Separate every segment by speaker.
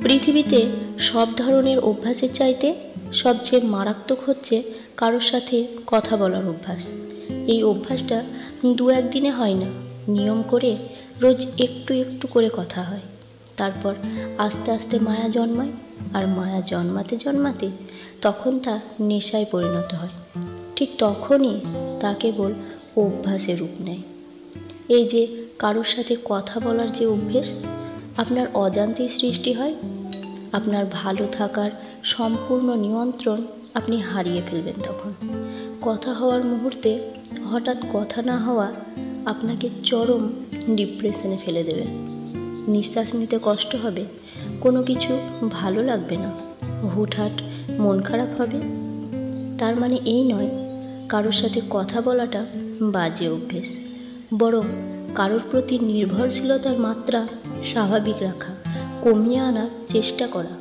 Speaker 1: পৃথিবীতে সব ধরনের অভ্যাসের চাইতে সবচেয়ে মারাত্মক হচ্ছে কারোর সাথে কথা বলার অভ্যাস। এই অভ্যাসটা দু একদিনে হয় না, নিয়ম করে রোজ একটু একটু করে কথা হয়। তারপর আস্তে আস্তে মায়া জন্মায়, আর মায়া জন্মাতে জন্মাতে তখন তা নেশায় পরিণত হয়। ঠিক তখনই তা কেবল অভ্যাসে রূপ নেয়। এই যে কারোর সাথে কথা বলার যে অভ্যেস আপনার অজান্তেই সৃষ্টি হয়, আপনার ভালো থাকার সম্পূর্ণ নিয়ন্ত্রণ আপনি হারিয়ে ফেলবেন। তখন কথা হওয়ার মুহূর্তে হঠাৎ কথা না হওয়া আপনাকে চরম ডিপ্রেশনে ফেলে দেবে। নিঃশ্বাস নিতে কষ্ট হবে, কোনো কিছু ভালো লাগবে না, হুটহাট মন খারাপ হবে। তার মানে এই নয় কারোর সাথে কথা বলাটা বাজে অভ্যেস, বরং কারোর প্রতি নির্ভরশীলতার মাত্রা স্বাভাবিক রাখা, কমিয়ে আনার চেষ্টা করা।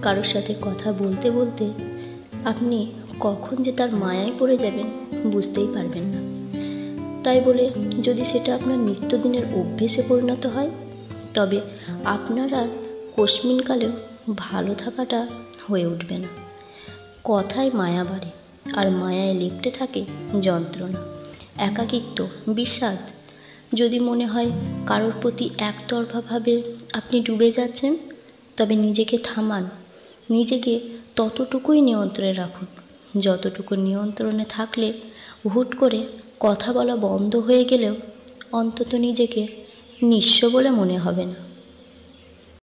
Speaker 1: কারোর সাথে কথা বলতে বলতে আপনি কখন যে তার মায়ায় পড়ে যাবেন বুঝতেই পারবেন না। তাই বলে যদি সেটা আপনার নিত্যদিনের অভ্যেসে পরিণত হয়, তবে আপনার আর কস্মিনকালেও ভালো থাকাটা হয়ে উঠবে না। কথায় মায়া বাড়ে, আর মায়ায় লেপ্টে থাকে যন্ত্রণা, একাকিত্ব, বিষাদ। যদি মনে হয় কারোর প্রতি একতরফাভাবে আপনি ডুবে যাচ্ছেন, তবে নিজেকে থামান, নিজেকে ততটুকুই নিয়ন্ত্রণে রাখুন যতটুকু নিয়ন্ত্রণে থাকলে হুট করে কথা বলা বন্ধ হয়ে গেলেও অন্তত নিজেকে নিঃস্ব বলে মনে হবে না।